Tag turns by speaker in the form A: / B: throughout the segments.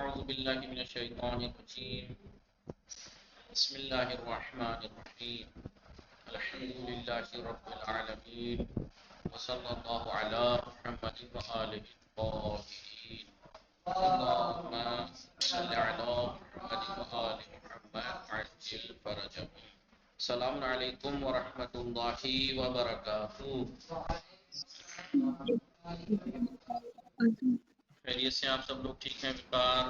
A: أعوذ بالله من الشيطان الرجيم بسم الله الرحمن الرحيم الحمد لله رب العالمين وصلى الله على محمد وآله الطاهرين اللهم صل على محمد وآل محمد عجل فرجهم. السلام علیکم ورحمۃ اللہ وبرکاتہ. خیریت سے آپ سب لوگ ٹھیک ہیں؟ وقار،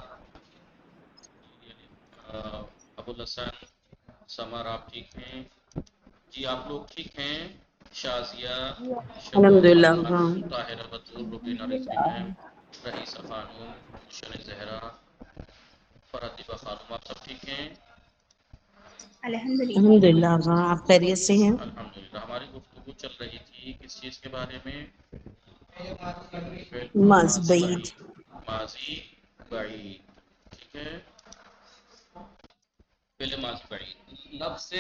A: ابو الحسن، سمر، آپ ٹھیک ہیں؟ جی آپ لوگ ٹھیک ہیں؟ شازیہ،
B: الحمدللہ.
A: شبانہ
B: ہاں
A: خانم، طاہرہ بطور، روبینہ رضوی میم، رئیسہ خانم، گلشن زہرا، فرحت خانم، آپ سب ٹھیک ہیں؟
B: الحمدللہ. ہاں آپ خیریت سے ہیں؟
A: الحمدللہ. ہماری گفتگو چل رہی تھی کس چیز کے بارے میں؟
B: ماضی بعید.
A: ماضی بعید. ٹھیک ہے، پہلے ماضی بعید لفظ سے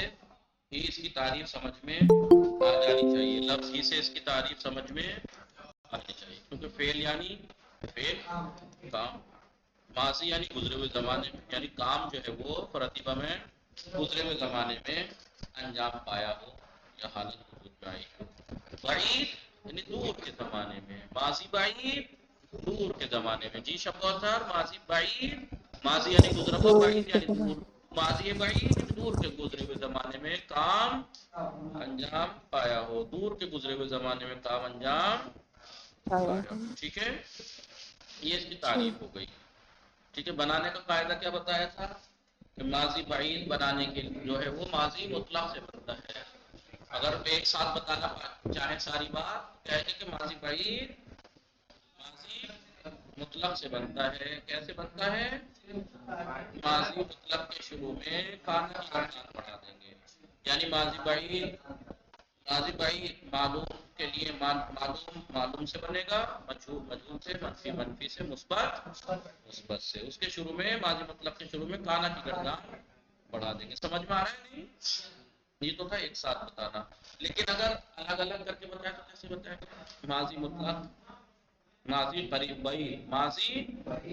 A: ہی اس کی تعریف سمجھ میں آ جانی چاہیے. لفظ ہی سے اس کی تعریف سمجھ میں آنی چاہیے، کیونکہ فعل یعنی کام، ماضی یعنی گزرے ہوئے زمانے میں، یعنی کام جو ہے وہ پرتیبہ میں گزرے ہوئے زمانے میں انجام پایا ہو یا حالت وجود میں آئی ہو. بعید یعنی دور کے زمانے میں، ماضی بعید دور کے زمانے میں. جی شبوتر، ماضی بعید، ماضی یعنی گزرا ہوا، بعید یعنی دور. ماضی بعید یعنی دور کے گزرے ہوئے زمانے میں کام انجام پایا ہو، دور کے گزرے ہوئے زمانے میں کام انجام پایا ہو. ٹھیک ہے، یہ اس کی تعریف ہو گئی. ٹھیک ہے، بنانے کا قاعدہ کیا بتایا تھا کہ ماضی بعید بنانے کے جو ہے وہ ماضی مطلق سے بنتا ہے. اگر ایک ساتھ بتانا چاہے ساری بات، کہتے کہ ماضی بعید ماضی مطلق سے بنتا ہے. کیسے بنتا ہے؟ ماضی مطلق کے شروع میں کانا کی گردان بڑھا دیں گے. یعنی ماضی بعید معلوم کے لیے معلوم سے بنے گا، مجہول سے، منفی سے، مثبت سے. اس کے شروع میں ماضی مطلق کے شروع میں کانا کی گردان بڑھا دیں گے. سمجھ میں آ رہا ہے نہیں؟ یہ تو تھا ایک ساتھ بتانا. لیکن اگر الگ الگ کر کے بتایا تو کیسے بتایا؟ ماضی مطلق، ماضی قریب بعید، ماضی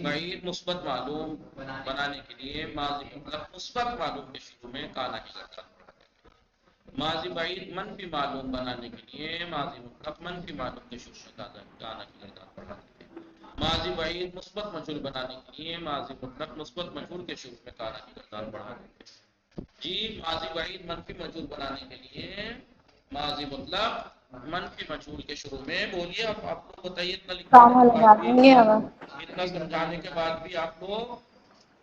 A: بعید مثبت معلوم بنانے کے لیے ماضی مطلق مثبت معلوم کے شروع میں کانا کی گردان بڑھا دیں گے. ماضی بعید منفی معلوم بنانے کے لیے ماضی مطلق منفی معلوم کے شروع میں کانا کی گردان بڑھا دیں گے. ماضی بعید مثبت مجہول بنانے کے لیے ماضی مطلق مثبت مجہول کے شروع میں کانا کی گردان بڑھا دیں گے. جی ماضی بعید منفی مجہول بنانے کے لیے ماضی مطلق منفی مجہول کے شروع میں. بولیے آپ لوگ بتائیے. اتنا سمجھانے کے بعد بھی آپ لوگ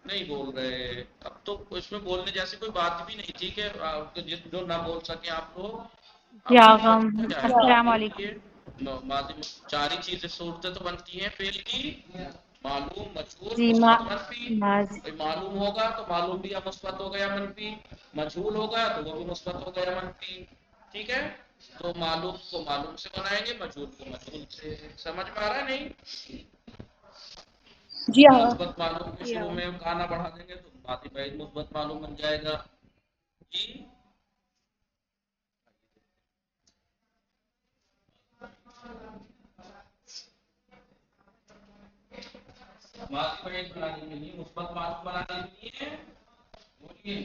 A: نہیں بول رہے. اب تو اس میں بولنے جیسی کوئی بات بھی نہیں تھی کہ جو نہ بول سکے آپ لوگ. اب
C: السلام علیکم.
A: ماضی چار ہی چیزیں صورتیں تو بنتی ہیں فعل کی: معلوم، مجہول،
C: جی
A: مثبت، منفی.
C: ماضی
A: معلوم ہوگا تو معلوم بھی یا مثبت ہو گیا منفی، مجہول ہوگا تو وہ بھی مثبت ہو گیا منفی. ٹھیک ہے، تو معلوم کو معلوم سے بنائیں گے، مجہول کو مجہول سے. سمجھ میں آ رہا ہے نہیں؟
C: جی
A: مثبت معلوم کے شروع میں کانا بڑھا دیں گے تو ماضی بعید مثبت معلوم بن جائے گا. جی ماضی بعید بنانے کے لیے، مثبت معلوم بنانے کے لیے بولیے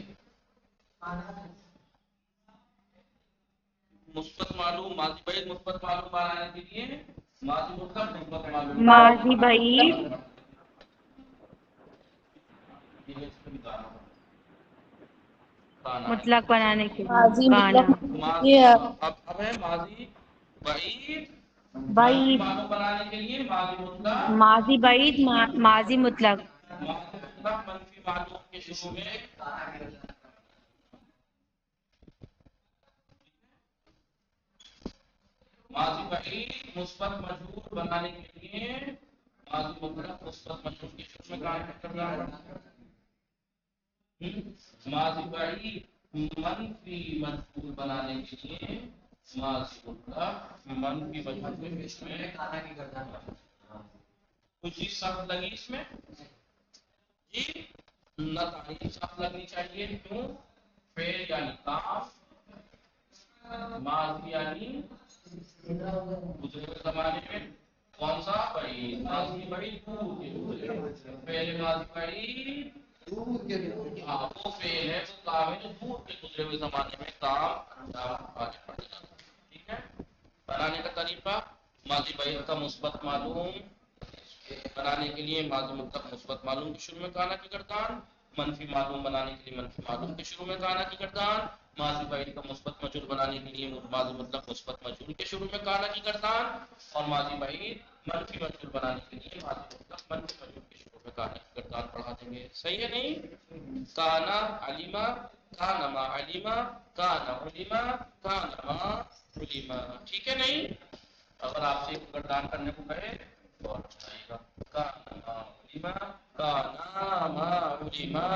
A: مثبت معلوم، ماضی بعید مثبت معلوم بنانے کے لیے ماضی مطلق مثبت معلوم
C: ماضی بعید مطلق بنانے کے لیے کانا
A: اب ہے ماضی بعید منفی
C: بعید،
A: معلوم بنانے کے لیے ماضی مطلق
C: ماضی بعید ماضی مطلق.
A: منفی معلوم کے شروع میں ماضی بعید مثبت مجہول بنانے کے لیے ماضی مطلق مثبت مجہول کے شروع میں کام کرنا ہے. ماضی بعید منفی مجہول بنانے کے لیے ماضی مطلق منفی مجہول کے شروع میں کانا کی گردان. کوئی چیز سخت لگی اس میں؟ جی نہ تعریف سخت لگنی چاہیے. کیوں؟ فعل یعنی کام، ماضی یعنی گزرے ہوئے زمانے میں. کون سا؟ بعید. ماضی بعید دور کے گزرے ہوئے. فعل فعل ماضی بعید وہ فعل ہے، وہ کام ہے جو دور کے گزرے ہوئے زمانے میں کام آگے بڑھ جاتا ہے. ٹھیک ہے. بنانے کا طریقہ ماضی بعید کا مثبت معلوم بنانے کے لیے ماضی مطلق مثبت معلوم کے شروع میں کانا کی گردان، منفی معلوم بنانے کے لیے منفی معلوم کے شروع میں کانا کی گردان، ماضی بعید کا مثبت مجهول بنانے کے لیے ماضی مطلق مثبت مجهول کے شروع میں کانا کی گردان، اور ماضی بعید منفی مجهول بنانے کے لیے ماضی مطلق منفی مجهول کے شروع میں کانا کی گردان پڑھا دیں گے. صحیح ہے نہیں؟ کانا علیما، کانا ما علیما، کانا علیما، کانا ما علیما. ٹھیک ہے نہیں؟ اگر آپ سے گردان کرنے کو کہے تو اور بتائیے گا. کانا ما علیما، کانا ما علیما،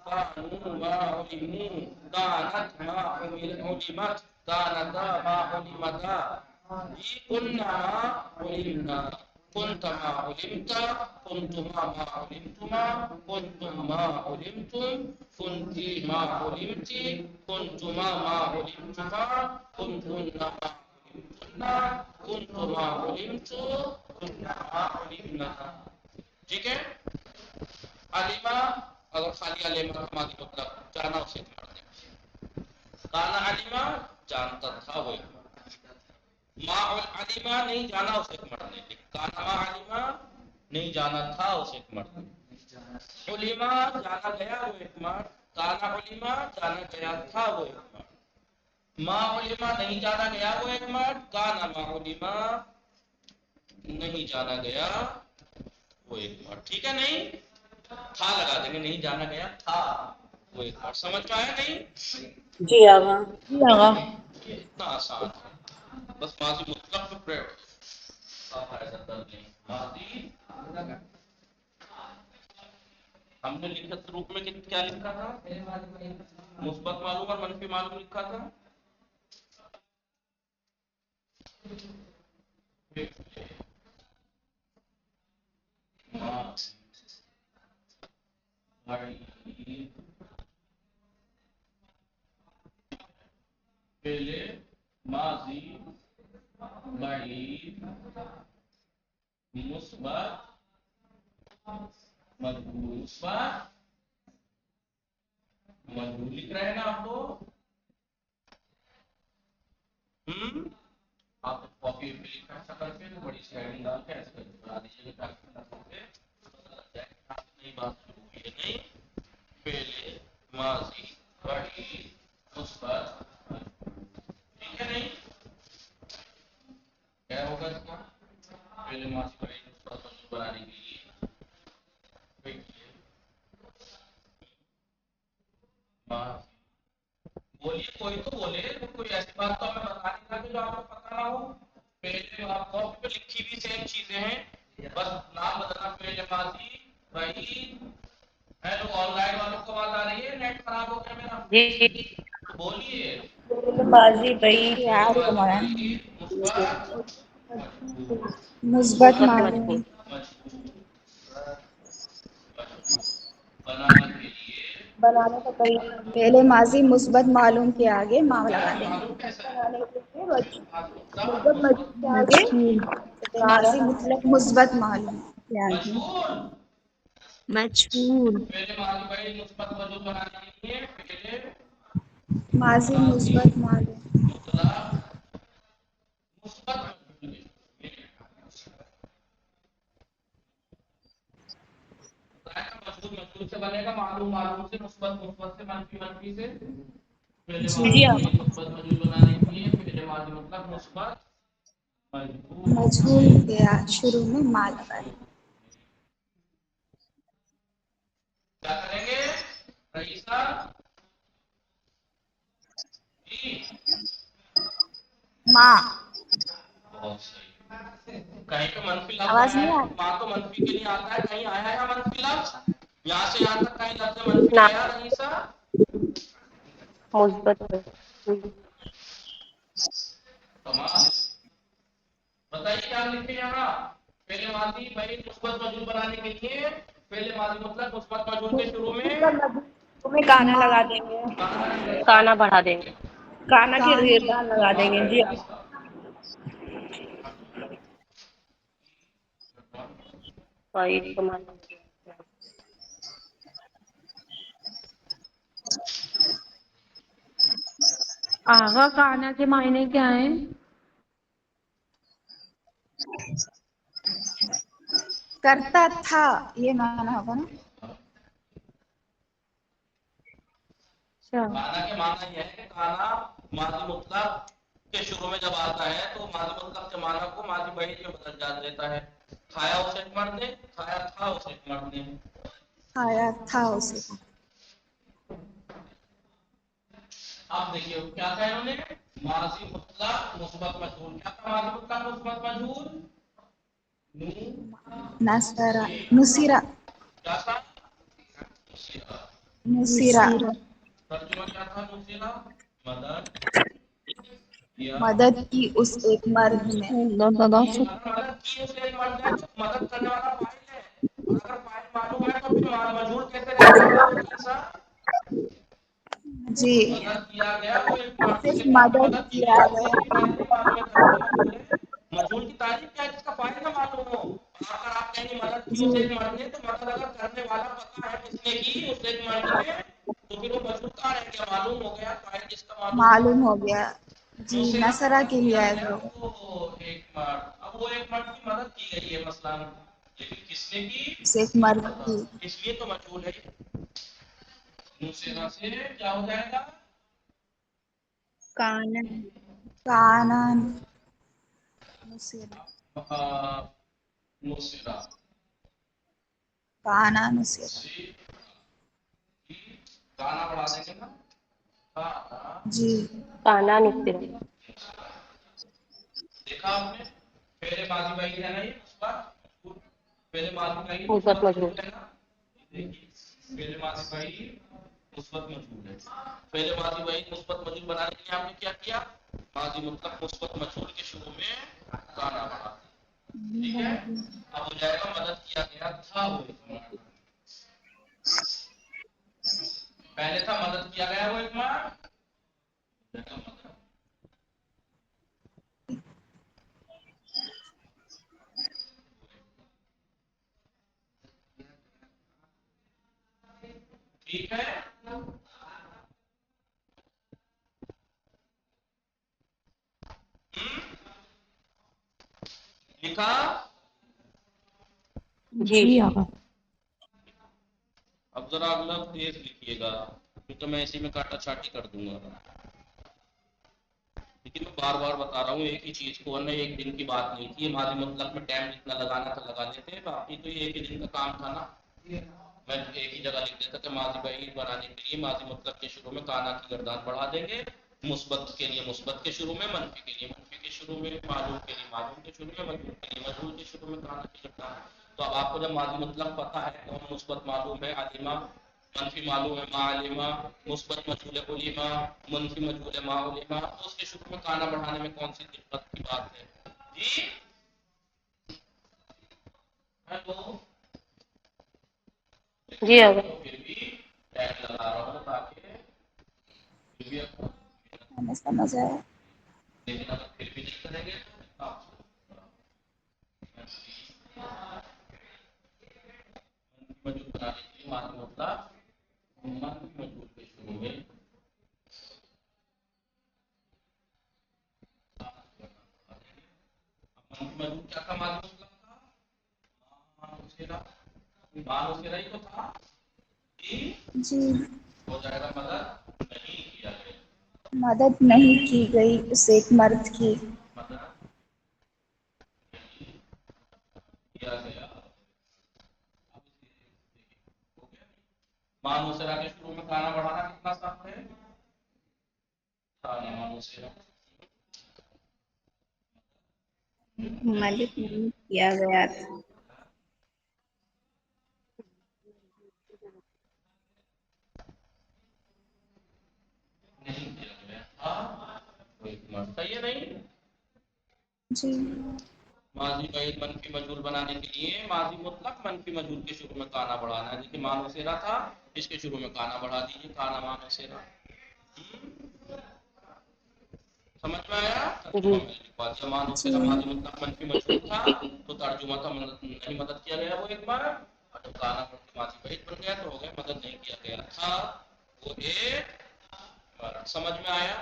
A: کانوا ما علموا، کانت ما علمت، کانتا ما علمتا، كنا ما علمنا، كنت ما علمت، كنتما ما علمتما، كنتم ما علمتم، كنت ما علمت، كنتما ما علمتما، كنتن ما علمتن، كنتما علمت، كنا ما علمنا. ٹھیک ہے. علیما اگر خالی علیما کا ماضی مطلب جانا اسے مر دیں. کانا علیما جانتا تھا وہ ما علیما نہیں جانا اسے مر دیں. کانا ما علیما نہیں جانا تھا اسے مر دیں. علیما جانا گیا وہ ایک مرد، کانا علیما جانا گیا تھا وہ ایک مرد. ما علیما نہیں جانا گیا وہ ایک مرد، کانا ما علیما نہیں جانا گیا وہ ایک مرد. ٹھیک ہے نہیں؟ تھا لگا دیں گے، نہیں جانا گیا تھا وہ ایک مرد. سمجھ میں آیا نہیں؟
B: جی آغا.
C: جی آغا.
A: یہ اتنا آسان ہے، بس ماضی مطلق پہ فائدہ درد نہیں. ماضی ہم نے لکھت روپ میں کیا لکھا تھا؟ مثبت معلوم اور منفی معلوم لکھا تھا. پہلے ماضی بعید مثبت مجهول مجهول لکھ رہے ہیں نا آپ کو. آپ کاپی پہ لکھا ایسا کر کے تو بڑی سی ہیڈنگ ڈال کے ایسے بنا دیجیے گا نئی بات شروع ہوئی ہے. نہیں پہلے ماضی بعید مثبت. ٹھیک ہے نہیں؟ کیا ہوگا اس کا؟ پہلے ماضی بعید مثبت مجهول بنانے کے لیے بولیے کوئی تو بولے، کوئی ایسی بات تو ہمیں بتا نہیں تھا کہ جو آپ کو پتہ نہ ہو. پہلے آپ کاپی پہ لکھی بھی سیم چیزیں ہیں، بس نام بدلنا. پہلے ماضی بعید. ہیلو آن لائن والوں کو آواز آ رہی ہے؟ نیٹ خراب ہو گیا میرا
C: جی.
A: تو بولیے.
C: ماضی بعید
A: پہلے ماضی بعید مثبت
D: مثبت
C: مثبت
D: معلوم.
C: مجهول.
A: مجهول بنانے کے لیے
C: بنانے کا طریقہ
D: پہلے ماضی مثبت معلوم کے آگے ماں لگا دیں گے.
A: معلوم کیسا ہے؟
C: بنانے کے لیے ماضی
A: مثبت
C: کے آگے
D: مجهول.
C: کانا
D: ماضی مطلق مثبت معلوم کے آگے
A: مجهول.
D: مجهول.
A: پہلے ماضی بعید مثبت مجهول بنانے کے لیے پہلے
D: ماضی
A: ماضی
D: مثبت معلوم.
A: مطلق مثبت مجهول مجهول سے بنے گا. معلوم معلوم سے، مثبت مثبت سے، منفی منفی سے. پہلے
D: جی.
A: ماضی بعید مثبت مجهول بنانے کے لیے پہلے ماضی مطلق مثبت مجهول
D: مجهول کے شروع میں ماں لگا دیں.
A: کیا کریں گے رئیسہ جی؟
D: ماں.
A: بہت صحیح. کہیں پہ منفی لفظ
D: آواز
A: آیا
D: نہیں
A: ہے؟
D: آ رہی.
A: ماں تو منفی کے لیے آتا ہے، کہیں آیا ہے یا منفی لفظ؟ یہاں سے یہاں تک کہیں لفظ منفی آیا رئیسہ؟
C: مثبت
A: کمال. بتائیے کیا لکھے یہاں؟ پہلے ماضی بعید مثبت مجهول بنانے کے لیے پہلے ماضی مطلق مثبت مجهول کے شروع میں
C: میں کانا
D: ماں.
C: لگا دیں گے،
A: کانا
C: بڑھا دیں گے، کانا کی
D: کان.
C: ریردان لگا دیں گے. جی بعید کو معلوم.
E: آغا کانا کے معنی کیا ہیں؟
D: کرتا تھا یہ معنی ہوگا نا.
E: اچھا
A: کانا کے معنی یہ ہے کہ کانا ماضی مطلق کے شروع میں جب آتا ہے تو ماضی مطلق کے معنی کو ماضی بعید میں بدل جا دیتا ہے. کھایا اسے ایک مرد نے، کھایا تھا اسے ایک مرد نے.
D: کھایا تھا اسے.
A: اب دیکھیے کیا تھا انہوں نے ماضی مطلق مثبت مجہول. کیا تھا ماضی مطلق مثبت مجہول؟
D: نصرہ نصیرہ
A: کیا تھا؟
D: نصیرہ
A: ترجمہ کیا تھا نصیرہ؟ مدد کیا.
D: مدد کی اس ایک مرد نے.
A: اگر مدد کی اس ایک مرد ہے تو مدد کرنے والا فاعل ہے، اور اگر فاعل معلوم ہے تو پھر مجہول کیسے رہ گیا وہ ایسا؟
D: جی
A: مدد کیا گیا وہ ایک مرد
D: صرف
A: سے. کہا کہ
D: مدد
A: مدد کی
D: کیا
A: گئی
D: گیا.
A: کسی فاعل نہیں معلوم ہے ترجمہ مجہول ہے. مجہول کی تعریف کیا ہے؟ جس کا فاعل نہ معلوم ہو. اگر آپ کہیں مدد کی
D: جی
A: اس ایک مرد نے تو مدد اگر کرنے والا پتا ہے کس نے کی اس ایک مرد نے تو پھر وہ مجہول کہاں رہ گیا؟ معلوم ہو گیا. فاعل جس کا معلوم ہو.
D: معلوم ہو گیا. جی
A: دوسرا
D: نصرہ
A: مدد
D: کے لیے
A: کیا
D: آئے
A: گیا
D: وہ.
A: وہ ایک مرد. اب وہ ایک مرد کی مدد کی گئی ہے مثلا، لیکن کس نے کی
D: اس ایک
A: نہیں
D: مرد
A: پتا،
D: کی.
A: اس لیے تو مجہول ہے. دوسرا سے کیا ہو جائے گا؟
C: کانا
D: کانا نصیرہ.
A: نصرہ
D: کانا نصیرہ.
A: گانا بڑھا دیں گے نا.
D: جی
C: کانا نصیرہ.
A: دیکھا آپ نے پہلے ماضی بعید ہے نا، یہ مثبت. پہلے ماضی بعید
C: مثبت
A: مثبت
C: مجہول.
A: مجہول ہے نا. دیکھیے پہلے ماضی بعید مثبت مجہول ہے. پہلے ماضی بعید مثبت مجہول بنانے کے لیے آپ نے کیا کیا؟ ماضی مطلق مثبت مجہول کے شروع میں کانا بڑھا. ٹھیک ہے. اب ہو جائے گا مدد کیا گیا تھا وہ ایک مرد. پہلے تھا مدد کیا گیا وہ ایک مرد. ٹھیک ہے. لکھا.
C: جی
E: آغا.
A: اب ذرا اگلا تیز لکھیے گا کیونکہ میں اسی میں کاٹا چھاٹی کر دوں گا. لیکن میں بار بار بتا رہا ہوں ایک ہی چیز کو، ورنہ ایک دن کی بات نہیں تھی. ماضی مطلق میں ٹائم جتنا لگانا تھا لگا لیتے، باقی تو یہ ایک ہی دن کا کام تھا نا. میں ایک ہی جگہ لکھ دیتا کہ ماضی بعید بنانے کے لیے ماضی مطلق کے شروع میں کانا کی گردان بڑھا دیں گے. مثبت کے لیے مثبت کے شروع میں، منفی کے لیے منفی کے شروع میں، معلوم کے لیے معلوم کے شروع میں، مجہول کے لیے مجہول کے شروع میں کانا کی گردان. تو اب آپ کو جب ماضی مطلق پتا ہے تو مثبت معلوم ہے علیمہ، منفی معلوم ہے معلمہ، مثبت مجہول ہے علیمہ، منفی مجہول ہے معلمہ، تو اس کے شروع میں کانا بڑھانے میں کون سی دقت کی بات ہے؟ جی ہیلو.
C: جی آغا.
A: پھر بھی ٹیگ لگا رہا ہوں تاکہ پھر بھی
D: ہمیں سمجھ آیا.
A: لیکن اگر پھر بھی نہیں کریں گے تو آپ مجہول بنانے کے لیے ماضی مطلق منفی مجہول کے شروع میں مجہول کیا تھا؟ ماضی مطلق تھا مانوسیرا ہی تو تھا.
D: جی
A: ہو جائے گا مدد نہیں کیا گیا.
D: مدد نہیں کی گئی اس ایک مرد کی.
A: مدد کیا گیا. مانوسیرا کے شروع میں کانا بڑھانا کتنا سخت ہے؟ مانوسیرا
D: مدد نہیں کیا گیا تھا.
A: نہیں کیا گیا تھا. صحیح ہے نہیں؟
D: جی
A: ماضی بعید منفی مجہول بنانے کے لیے ماضی مطلق منفی مجہول کے شروع میں کانا بڑھانا ہے. جیسے مانوسیرا تھا اس کے شروع میں کانا بڑھا دیجیے، کانا مانوسیرا. سمجھ میں آیا؟
C: جی
A: ترجمہ میں لکھوا دیا. مانوسیرا ماضی مطلق منفی مجہول تھا تو ترجمہ تھا نہیں مدد کیا گیا وہ ایک بار، اور جب کانا ماضی بعید بن گیا تو ہو گیا مدد نہیں کیا گیا تھا وہ ایک بار. سمجھ میں آیا؟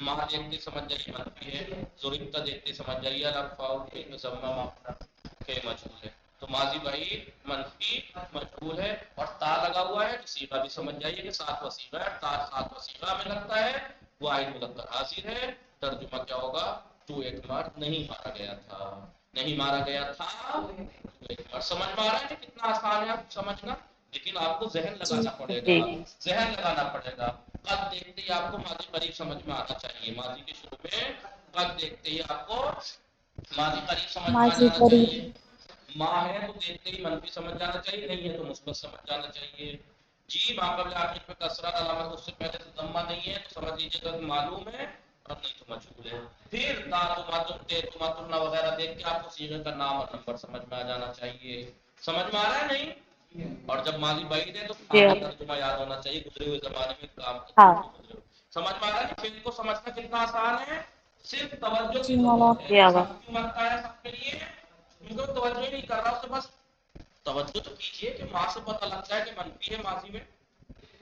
A: ماں دیکھتے سمجھ جائیے منفی ہے، ضرورت دیکھتے سمجھ جائیے الفاؤ کے مزمہ معاملہ کے مجهول ہے. تو ماضی بعید منفی مجهول ہے اور تا لگا ہوا ہے تو صیغہ بھی سمجھ جائیے کہ ساتواں صیغہ ہے. تا ساتواں صیغہ میں لگتا ہے، واحد مذکر حاضر ہے. ترجمہ کیا ہوگا؟ تو ایک بار نہیں مارا گیا تھا، نہیں مارا گیا تھا تو ایک بار. سمجھ میں آ رہا ہے کہ کتنا آسان ہے آپ سمجھنا، لیکن آپ کو ذہن لگانا پڑے گا،
C: جی
A: ذہن لگانا پڑے گا. قد دیکھتے ہی آپ کو ماضی قریب سمجھ میں آنا چاہیے. ماضی کے شروع میں قد دیکھتے ہی آپ کو ماضی قریب سمجھ میں آ
D: ماضی
A: جانا
D: قریب
A: چاہیے. ماں ہے تو دیکھتے ہی منفی سمجھ جانا چاہیے، نہیں ہے تو مثبت سمجھ جانا چاہیے. جی ماں قبل آخر پہ کسرہ علامت اس سے پہلے سے ضمہ نہیں ہے تو سمجھ لیجیے گا کہ معلوم ہے اور نہیں تو مجهول ہے. پھر تا تماتم تے تماتم وغیرہ دیکھ کے آپ کو صیغے کا نام اور نمبر سمجھ میں آ جانا چاہیے. سمجھ میں آ رہا ہے نہیں؟ اور جب ماضی بعید ہے تو
C: جی
A: کا ترجمہ یاد ہونا چاہیے، گزرے ہوئے زمانے میں کام
C: ہاں
A: سمجھ میں آ رہا ہے کہ فعل کو سمجھنا کتنا آسان ہے. صرف توجہ
D: جی
A: کی
D: مولا.
A: ضرورت ہے.
C: جی آگا
A: سب کیوں لگتا ہے سب کے لیے کیونکہ توجہ ہی نہیں کر رہا، اسے بس توجہ تو کیجئے کہ ماں سے پتہ لگتا ہے کہ منفی ہے ماضی میں.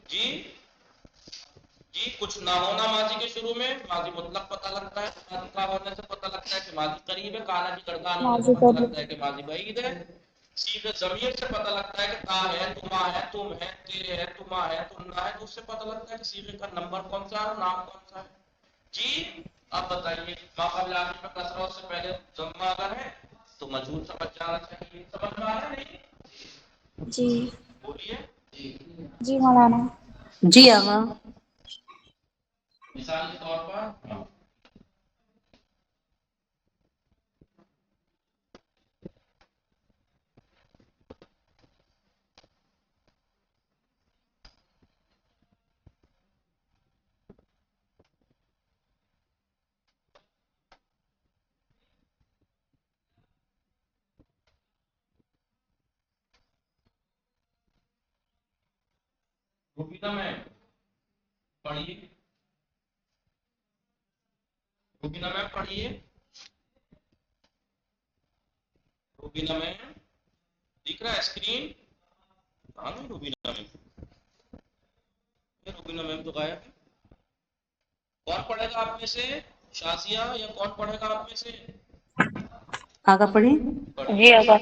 A: جی جی کچھ نہ ہونا ماضی کے شروع میں ماضی مطلق پتہ لگتا ہے، ماضی کا ہونے سے پتہ لگتا ہے کہ ماضی قریب ہے. کانا کی گردان ہونے سے
D: ماضی
A: پتہ
D: قریب
A: لگتا ہے کہ ماضی بعید ہے. سیدھے ضمیر سے پتہ لگتا ہے کہ تا ہے، تما ہے، تم ہے، تیرے ہے، تما ہے، تمنا ہے. تو اس سے پتہ لگتا ہے کہ صیغے کا نمبر کون سا ہے اور نام کون سا ہے. جی اب بتائیے ما قبل آخر میں کسرہ سے پہلے ضمہ اگر ہے تو مجهول سمجھ جانا چاہیے. سمجھ میں آ رہا ہے نہیں؟
D: جی
A: بولیے.
D: جی مولانا.
B: جی آغا.
A: مثال کے طور پر روبینا میں پڑھیے، روبینا میں پڑھیے، روبینا میں دکھ رہا ہے اسکرین؟ کہاں گئی روبینا میں؟ روبینا میم تو غائب ہے. کون پڑھے گا آپ میں سے؟ شازیہ یا کون پڑھے گا آپ میں سے؟
B: آگا پڑھیں.
C: جی
A: پڑھیے.
C: آگا.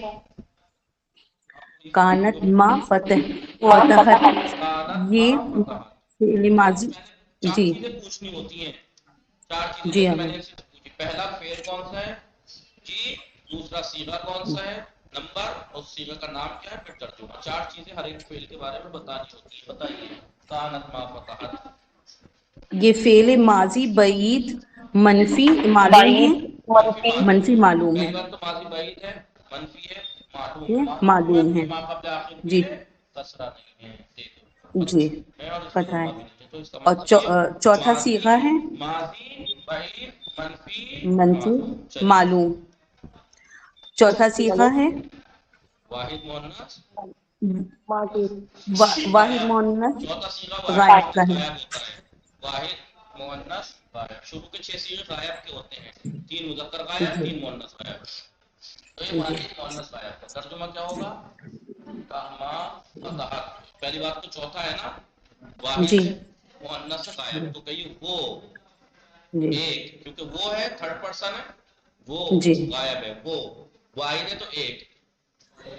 B: کانت ما فتح
C: ماں
B: فتحت،
C: فتح
A: کانت ما
B: یہ
A: فتحت.
B: فعل
A: دیکھیں
B: ماضی.
A: میں نے 4
B: جی
A: چیزیں پوچھنی ہوتی ہیں، 4 چیزیں
B: جی
A: جیسے میں
B: آغا.
A: نے ایک سے پوچھی. پہلا فعل کون سا ہے جی، دوسرا صیغہ کون سا ہے، نمبر اور صیغہ کا نام کیا ہے، پھر ترجمہ. 4 چیزیں ہر ایک فعل کے بارے میں بتانی ہوتی ہے. بتائیے کانت ما فتحت.
B: یہ فعل ماضی بعید منفی معلوم ہے.
C: بعید
A: منفی
C: منفی
A: معلوم
B: منفی
A: ہے.
B: معلوم ہے.
A: پہلی بات تو ماضی بعید ہے، منفی ہے، معلوم ہے.
B: یہ
A: معلوم ہے
B: معلوم
A: کیونکہ
B: ہے.
A: ما قبل آخر
B: جی
A: پہ کسرہ نہیں ہے. دیکھو
B: جی
A: ہے اور اس میں
B: پتہ ہے.
A: ضمہ بھی نہیں ہے. تو اس کا
B: اور
A: مطلب یہ
B: چوتھا
A: ماضی
B: صیغہ ہے
A: ماضی بعید منفی
B: منفی
A: معلوم. چلیے
B: معلوم. چوتھا صیغہ ہے
A: واحد مؤنث
C: ماضی
B: واحد
A: غائب.
B: مؤنث
A: چوتھا صیغہ واحد
B: غائب کا
A: مؤنث
B: ہے.
A: غائب ہوتا ہے. واحد مؤنث غائب. شروع کے 6 صیغے غائب کے ہوتے ہیں، 3 مذکر غائب،
B: جی
A: 3 مؤنث غائب. تو یہ
B: جی
A: واحد مؤنث غائب کا ترجمہ کیا ہوگا؟ ما فتحت. پہلی بات تو چوتھا ہے نا،
B: جی
A: واحد مؤنث غائب. تو کہیے وہ
B: جی
A: ایک، کیونکہ وہ ہے تھرڈ پرسن ہے، وہ
B: جی.
A: غائب ہے. وہ واحد ہے تو ایک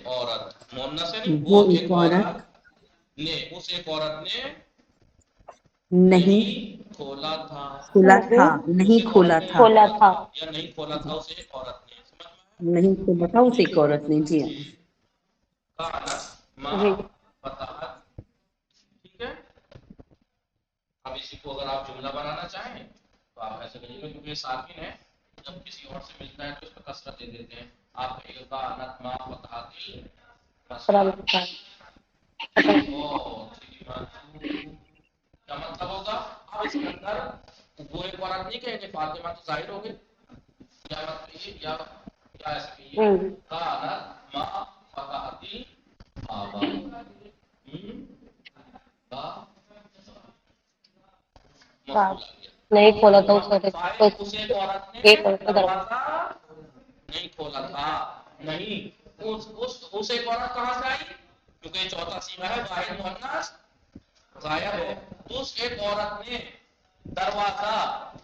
A: عورت، مؤنث ہے نہیں،
B: وہ
A: وہ ایک
B: عورت
A: عورت نے، اس ایک عورت نے
B: نہیں
A: نہیں کھولا تھا.
B: کھلا تھا.
A: اس
B: نہیں
A: ایک عورت
B: کھولا
A: نے نہیں
B: تھا.
C: کھولا
A: کھولا
C: تھا.
A: تھا یا نہیں کھولا تھا اسے ایک عورت نے. سمجھ میں
B: نہیں کھولا تھا اسے ایک عورت نے. جی
A: آیا؟ جی کانت ما
C: جی
A: فتحت. ٹھیک ہے. اب اسی کو اگر آپ جملہ بنانا چاہیں تو آپ ایسے کریے گا، کیونکہ یہ ساکن ہے، جب کسی اور سے ملتا ہے تو اس پہ کسرت دے دیتے ہیں. آپ کہیے گا کانت ما فتحت مسجد. کیا مطلب ہوگا؟ اب اس کے اندر وہ ایک عورت نہیں کہیں گے فاطمہ تو ظاہر ہو گئی. کیا مت کہیے کیا ایسا کہیے کانت ما فتحت آبا. مفعول آ گیا.
C: نہیں کھولا تھا
A: فاعل اس ایک عورت نے
C: ایک اور
A: دروازہ نہیں کھولا تھا. نہیں، اس ایک عورت کہاں سے آئی؟ کیونکہ یہ چوتھا صیغہ ہے، واحد مؤنث غائب ہے. اس ایک عورت نے دروازہ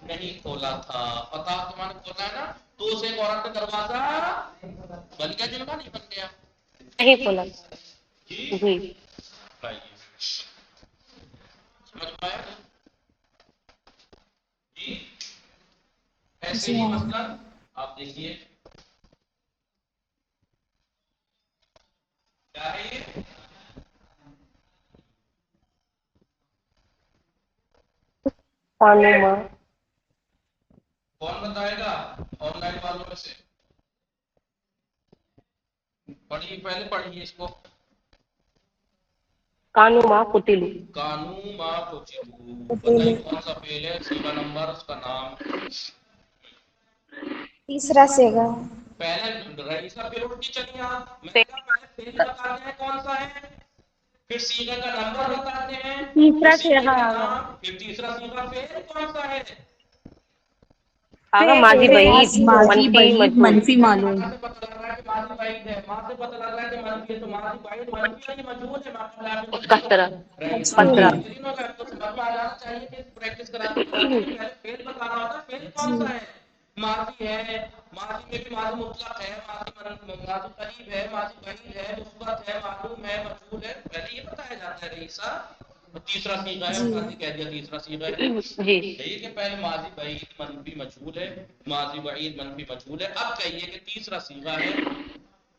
A: نہیں کھولا تھا. فتح کے معنی کھولا ہے نا, تو اسے ایک عورت نے دروازہ بن گیا جنگا نہیں بن گیا.
C: نہیں کھولا.
A: جی
C: جی.
A: بتائیے سمجھ پایا جی. ایسے
D: جی
A: ہی
D: ہاں.
A: مثلا آپ دیکھیے کیا ہے یہ,
C: خانوما.
A: کون بتائے گا آن لائن والوں میں سے؟ پڑھیے پہلے پڑھیے اس کو.
C: کانوما قتلو.
A: کانو ما کوچلو,
D: پتیلے.
A: بتائیے کون سا فعل ہے, صیغہ نمبر, اس کا نام.
D: تیسرا سیگا.
A: پہلے رئیسہ پھر اٹھ کے چلیے آپ, میں نے کہا پہلے فعل بتاتے ہیں کون سا ہے, پھر صیغہ کا نمبر بتاتے ہیں, پھر
E: تیسرا
A: صیغے
E: صیغہ
A: کا
E: آ گیا.
A: نام, پھر تیسرا صیغہ فعل کون سا ہے.
C: آگا ماضی
D: فعل
C: بعید
D: ماضی ہے.
B: ماضی
C: منفی
B: بعید
C: مجهول.
B: منفی معلوم.
A: ماں سے پتہ لگ رہا ہے کہ ماضی بعید ہے, ماں سے پتہ لگ رہا ہے کہ منفی ہے, تو ماضی بعید منفی ہے یا مجہول ہے, ماں آپ نے کچھ
C: کثرت.
A: رئیسہ
D: مجھول.
C: کثرت.
A: بہترین ہوگا, تو سمجھ میں آ جانا چاہیے کہ پریکٹس کراتے کراتے کہ پہلے فعل بتانا ہوتا ہے. فعل کون
D: جی.
A: سا ہے, ماضی ہے, ماضی میں بھی ماضی مطلق ہے, ماضی قریب ہے, ماضی بعید ہے, مثبت ہے, معلوم ہے, مجہول ہے. پہلے یہ بتایا جاتا ہے رئیسہ. تیسرا صیغہ ہے,
D: جی.
A: ماضی کہہ دیا تیسرا صیغہ ہے.
C: جی.
A: کہیے کہ پہلے ماضی بعید منفی مجہول ہے, ماضی بعید منفی مجہول ہے. اب کہیے کہ تیسرا صیغہ ہے,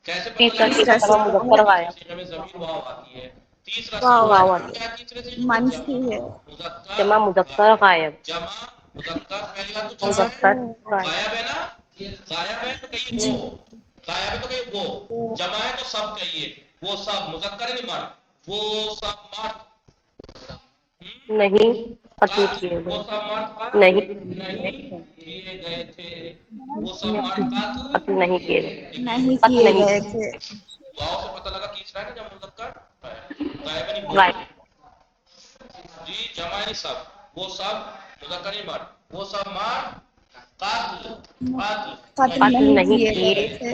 A: کیسے پتہ
C: تیسرا
A: لگے
C: صیغہ
D: تیسرا
C: جمع
D: سیگا
C: مذکر
A: تیسرے
C: غائب.
A: صیغے میں ضمیر واو آتی ہے. تیسرا
D: واو
A: صیغہ
C: واو
A: نام
C: آتی
A: کیا
C: ہے.
A: ہے تیسرے صیغے کا,
D: منفی
A: جمع
D: ہے.
A: مذکر
C: جمع مذکر
A: غائب.
C: غائب.
A: جمع مذکر پہلی بات تو جمع ہے,
C: مذکر غائب.
A: غائب ہے نا, غائب ہے تو کہیں وہ,
D: جی.
A: غائب ہے تو کہیں وہ, جمع ہے تو سب کہیے, وہ سب مذکر نہیں مرد, وہ سب مرد
C: نہیں قتل
A: قتل,
C: کیے
A: وہ
C: گئے.
A: سب مرد
C: نہیں
A: قتل نہیں کیے گئے تھے, وہ سب مرد قتل
C: قتل نہیں کیے گئے.
D: نہیں
C: قتل
D: کیے
C: نہیں
D: گئے تھے.
A: واؤ سے پتہ لگا تیسرا ہے نا جب مذکر غائب نہیں وہ
C: غائب.
A: جی, جمع نہیں سب, وہ سب مذکر نہیں مرد, وہ سب مرد قتل قتل
D: قتل
C: قتل
A: نہیں
C: نہیں
D: کیے
C: کیے
A: کیے
D: گئے تھے.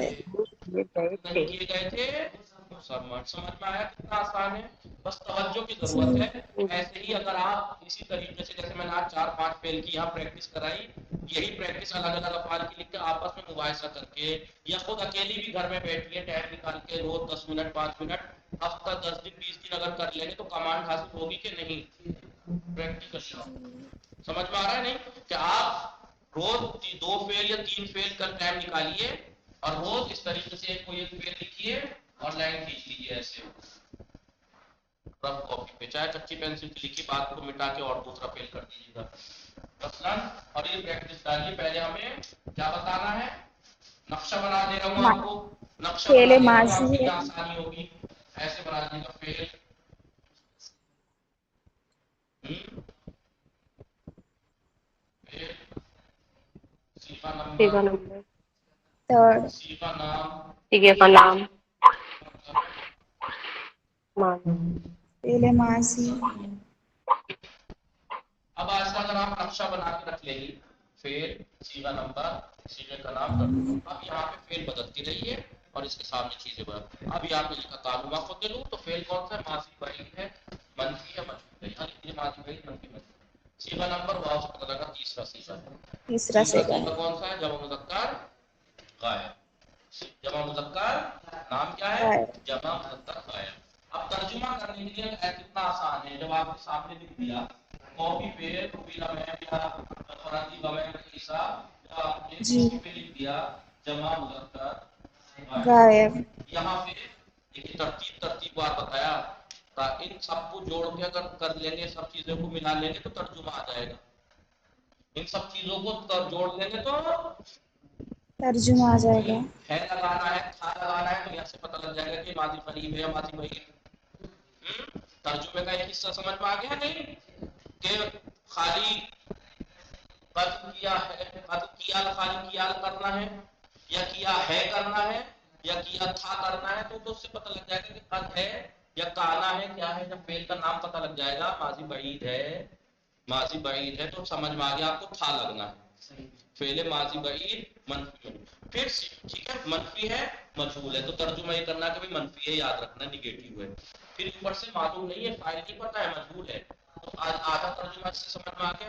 A: گئے,
C: تھے.
A: نہیں کیے گئے تھے, وہ سب مرد. سمجھ میں آیا کتنا آسان ہے, بس توجہ کی
D: جی.
A: ضرورت ہے. ایسے ہی اگر آپ اسی طریقے سے, جیسے میں نے آج 4-5 فعل کی یہاں پریکٹس کرائی, یہی پریکٹس الگ الگ افعال کی لکھ کے آپس میں مباحثہ کر کے, یا خود اکیلی بھی گھر میں بیٹھیے ٹائم نکال کے, روز 10 منٹ 5 منٹ, ہفتہ 10 دن 20 دن اگر کر لیں گے تو کمانڈ حاصل ہوگی کہ نہیں. پریکٹس کا شوق سمجھ میں آ رہا ہے نہیں, کہ آپ روز 2 فعل یا 3 فعل کر ٹائم نکالیے, اور روز اس طریقے سے کوئی ایک فعل لکھیے اور لائن کھینچ لیجیے ایسے رف کاپی پہ, چاہے کچی پینسل سے لکھی, بات کو مٹا کے اور دوسرا فعل کر دیجیے گا مثلا. اور یہ پریکٹس ڈالیے. پہلے ہمیں کیا بتانا ہے, نقشہ بنا دے رہا ہوں آپ کو, نقشہ بنا
D: فعل
A: دے رہا ہوں, آپ
D: ماضی
A: کے
D: ہے.
A: لیے آسانی ہوگی. ایسے بنا دیجیے گا فعل, صیغہ نمبر,
C: صیغہ نمبر.
D: تھرڈ.
A: صیغہ نام,
C: صیغے کا نام. ماضی.
D: فعل ماضی.
A: اب آج کا اگر آپ نقشہ بنا کے رکھ لیں گی, فعل, صیغہ نمبر, صیغے کا نام, ترجمہ, اب یہاں پہ فعل بدلتی رہیے اور اس کے سامنے چیزیں بدل. اب یہاں پہ لکھا تعلمہ کو دلوں, تو فعل کون سا ہے, ماضی بعید ہے, منفی ہے, مجہول ہے. یعنی ماضی بعید منفی مجہول. صیغہ نمبر واو سے پتہ لگا تیسرا صیغہ ہے.
D: تیسرا
A: تیسرا
D: سیگا.
A: صیغہ کون سا ہے, جمع مذکر غائب. جمع مذکر نام کیا ہے, جمع مذکر غائب. اب ترجمہ کرنے کے لیے کتنا آسان ہے, جب آپ کے سامنے لکھ دیا کاپی پہ, پیلا میں یا فرانسی بغیر عیسیٰ, جب آپ نے
D: جی.
A: کاپی پہ لکھ دیا جمع مذکر غائب,
D: غائب.
A: یہاں پہ ایک ترتیب بار بتایا, ان سب کو جوڑ کے اگر کر لیں گے, سب چیزوں کو ملا لیں گے تو ترجمہ آ جائے گا. ان سب چیزوں کو جوڑ لیں گے تو
D: ترجمہ آ جائے گا.
A: ہے لگانا ہے, تھا لگانا ہے, تو یہاں سے پتہ لگ جائے گا کہ ماضی قریب ہے یا ماضی بعید. ترجمے کا ایک حصہ سمجھ میں آ گیا نہیں, کہ خالی قتل کیا ہے, قتل کیا خالی کیا کرنا ہے, یا کیا ہے کرنا ہے, یا کیا تھا کرنا ہے, تو اس سے پتہ لگ جائے گا کہ قتل ہے یا کانا ہے, کیا ہے. جب فعل کا نام پتہ لگ جائے گا, ماضی بعید ہے, ماضی بعید ہے, تو سمجھ میں آ گیا آپ کو تھا لگنا ہے. فعل ماضی بعید منفی, پھر ٹھیک ہے, منفی ہے مجہول ہے, تو ترجمہ یہ کرنا کہ منفی ہے, یاد رکھنا نیگیٹو ہے. پھر اوپر سے معلوم نہیں ہے, فاعل نہیں پتہ ہے, مجہول ہے, تو آدھا ترجمہ سے سمجھ میں آ گیا.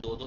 A: 2-2